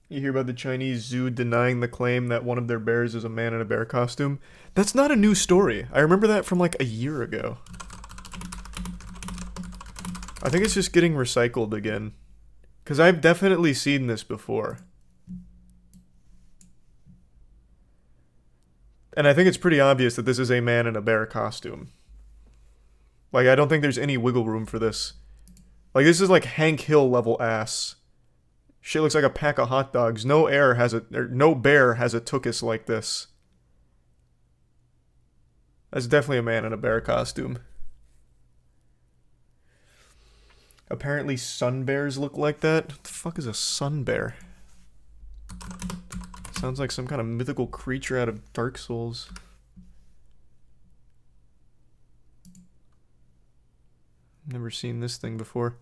You hear about the Chinese zoo denying the claim that one of their bears is a man in a bear costume? That's not a new story. I remember that from like a year ago. I think it's just getting recycled again. Because I've definitely seen this before. And I think it's pretty obvious that this is a man in a bear costume. Like, I don't think there's any wiggle room for this. Like, this is like Hank Hill level ass. Shit looks like a pack of hot dogs. No bear has a tuchus like this. That's definitely a man in a bear costume. Apparently sun bears look like that. What the fuck is a sun bear? Sounds like some kind of mythical creature out of Dark Souls. Never seen this thing before.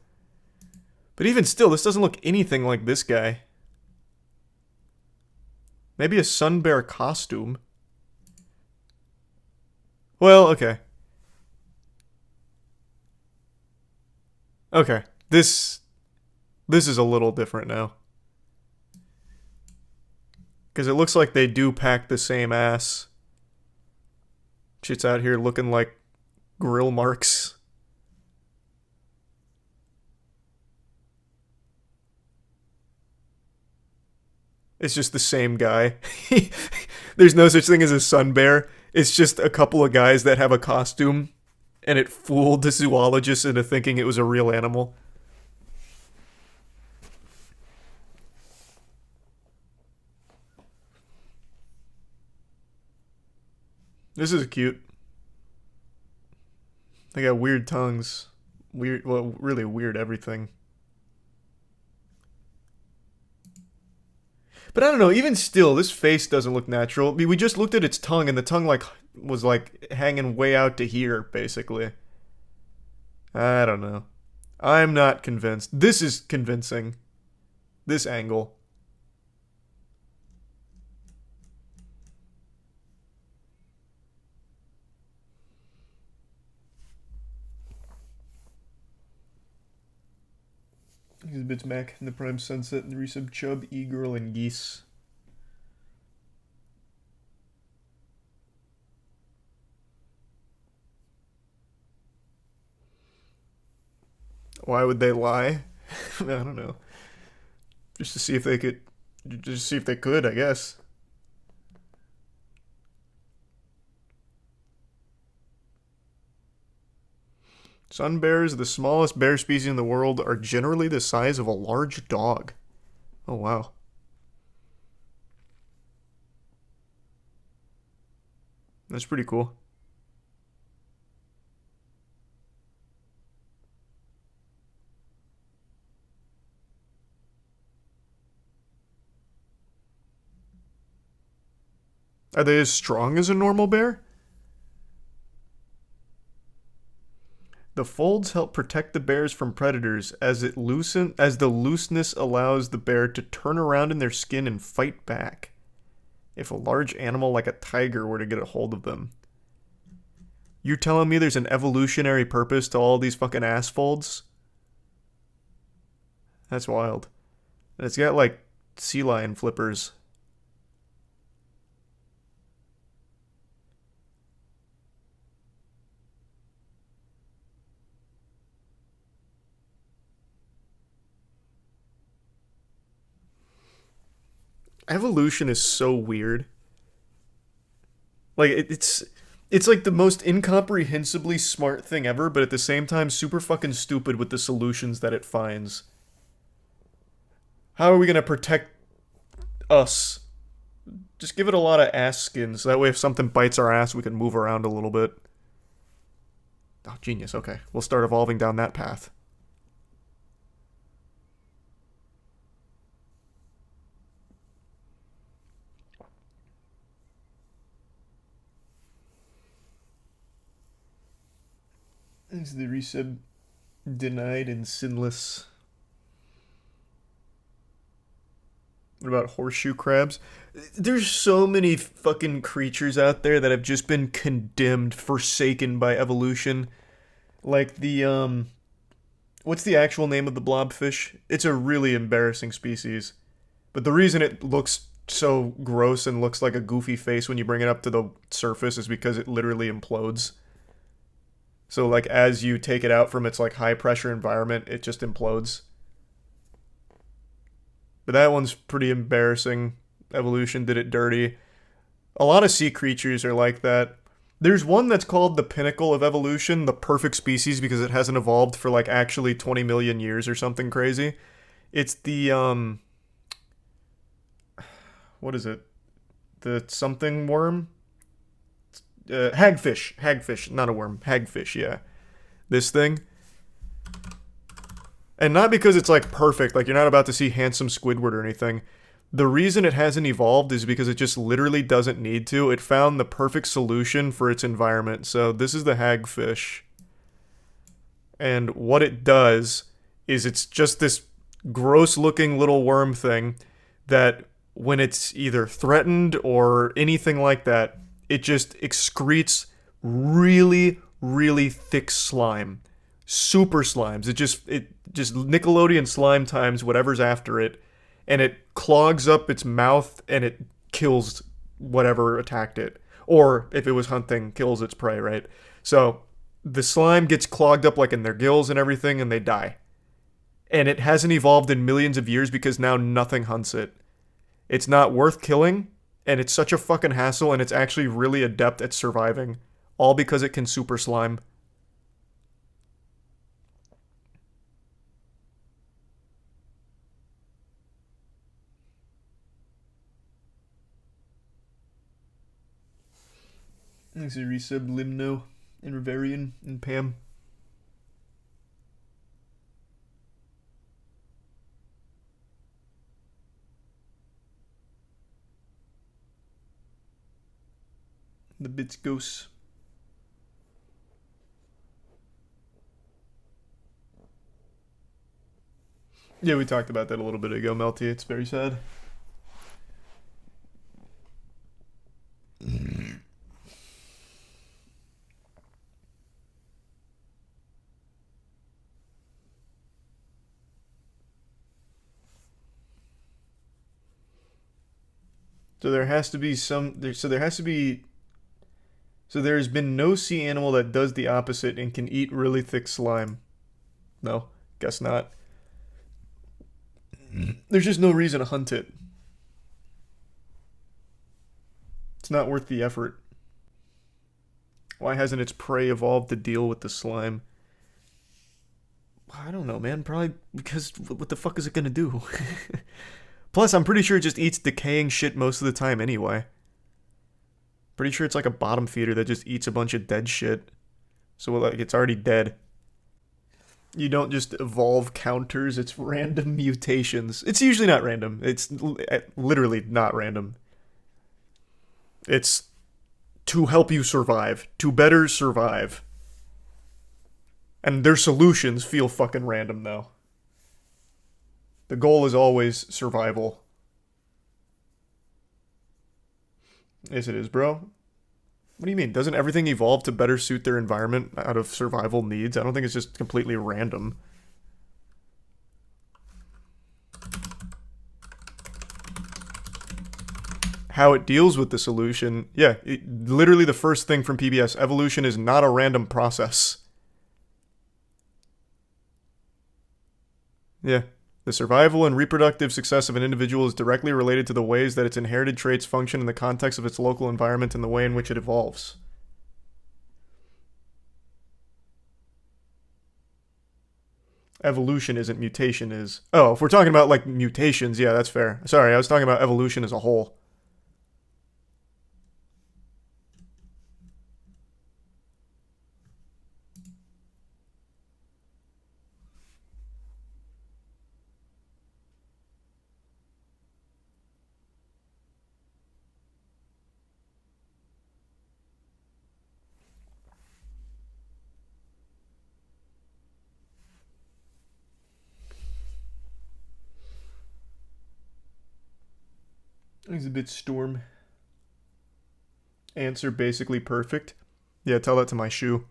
But even still, this doesn't look anything like this guy. Maybe a sun bear costume. Well, okay. Okay. This is a little different now. Because it looks like they do pack the same ass. Shit's out here looking like grill marks. It's just the same guy. There's no such thing as a sun bear. It's just a couple of guys that have a costume, and it fooled the zoologist into thinking it was a real animal. This is cute. They got weird tongues. Weird, well, really weird everything. But I don't know, even still, this face doesn't look natural. I mean, we just looked at its tongue, and the tongue, like, was, like, hanging way out to here, basically. I don't know. I'm not convinced. This is convincing. This angle. Exhibits Mac in the Prime Sunset and resub Chub, E-Girl, and Geese. Why would they lie? I don't know. Just to see if they could. Just see if they could, I guess. Sun bears, the smallest bear species in the world, are generally the size of a large dog. Oh, wow. That's pretty cool. Are they as strong as a normal bear? The folds help protect the bears from predators as the looseness allows the bear to turn around in their skin and fight back if a large animal like a tiger were to get a hold of them. You're telling me there's an evolutionary purpose to all these fucking ass folds? That's wild. And it's got like sea lion flippers. Evolution is so weird. Like it's like the most incomprehensibly smart thing ever, but at the same time super fucking stupid with the solutions that it finds. How are we gonna protect us? Just give it a lot of ass skins. So that way if something bites our ass, we can move around a little bit. Oh, genius. Okay. We'll start evolving down that path. Is the resub denied and sinless? What about horseshoe crabs? There's so many fucking creatures out there that have just been condemned, forsaken by evolution. Like what's the actual name of the blobfish? It's a really embarrassing species. But the reason it looks so gross and looks like a goofy face when you bring it up to the surface is because it literally implodes. So like as you take it out from its like high pressure environment, it just implodes. But that one's pretty embarrassing. Evolution did it dirty. A lot of sea creatures are like that. There's one that's called the pinnacle of evolution, the perfect species, because it hasn't evolved for like actually 20 million years or something crazy. It's the what is it? The something worm? Hagfish, not a worm. Hagfish, yeah. This thing. And not because it's like perfect, like you're not about to see handsome Squidward or anything. The reason it hasn't evolved is because it just literally doesn't need to. It found the perfect solution for its environment. So this is the hagfish. And what it does is it's just this gross looking little worm thing that when it's either threatened or anything like that, it just excretes really, really thick slime. Super slimes. It just Nickelodeon slime times whatever's after it, and it clogs up its mouth and it kills whatever attacked it. Or if it was hunting, kills its prey, right? So the slime gets clogged up like in their gills and everything and they die. And it hasn't evolved in millions of years because now nothing hunts it. It's not worth killing, and it's such a fucking hassle, and it's actually really adept at surviving. All because it can super slime. Thanks to Resub, Limno, and Riverian, and Pam. The bits ghosts. Yeah, we talked about that a little bit ago, Melty. It's very sad. So there has to be so there's been no sea animal that does the opposite and can eat really thick slime. No, guess not. There's just no reason to hunt it. It's not worth the effort. Why hasn't its prey evolved to deal with the slime? I don't know, man. Probably because what the fuck is it gonna do? Plus, I'm pretty sure it just eats decaying shit most of the time anyway. Pretty sure it's like a bottom feeder that just eats a bunch of dead shit. So like it's already dead. You don't just evolve counters, it's random mutations. It's usually not random. It's literally not random. It's to help you survive, to better survive. And their solutions feel fucking random though. The goal is always survival. Yes, it is, bro. What do you mean? Doesn't everything evolve to better suit their environment out of survival needs? I don't think it's just completely random. How it deals with the solution, yeah, literally the first thing from PBS, evolution is not a random process. Yeah. The survival and reproductive success of an individual is directly related to the ways that its inherited traits function in the context of its local environment and the way in which it evolves. Evolution isn't, mutation is. Oh, if we're talking about like mutations, yeah, that's fair. Sorry, I was talking about evolution as a whole. He's a bit storm. Answer basically perfect. Yeah, tell that to my shoe.